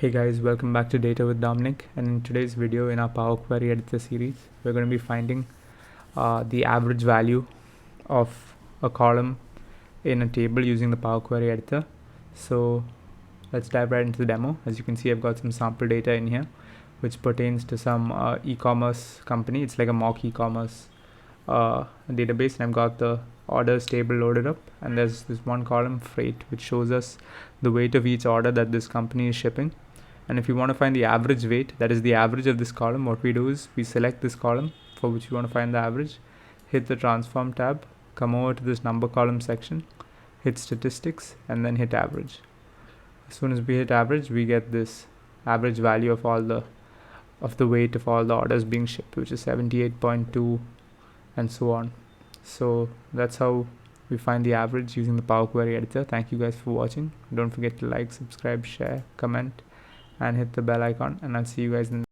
Hey guys, welcome back to Data with Dominic, and in today's video in our Power Query Editor series, we're going to be finding the average value of a column in a table using the Power Query Editor. So let's dive right into the demo. As you can see, I've got some sample data in here which pertains to some e-commerce company. It's like a mock e-commerce database, and I've got the orders table loaded up, and there's this one column, freight, which shows us the weight of each order that this company is shipping. And if you want to find the average weight, that is the average of this column, what we do is we select this column for which we want to find the average, hit the transform tab, come over to this number column section, hit statistics, and then hit average. As soon as we hit average, we get this average value of the weight of all the orders being shipped, which is 78.2 and so on. So that's how we find the average using the Power Query Editor. Thank you guys for watching. Don't forget to like, subscribe, share, comment, and hit the bell icon, and I'll see you guys in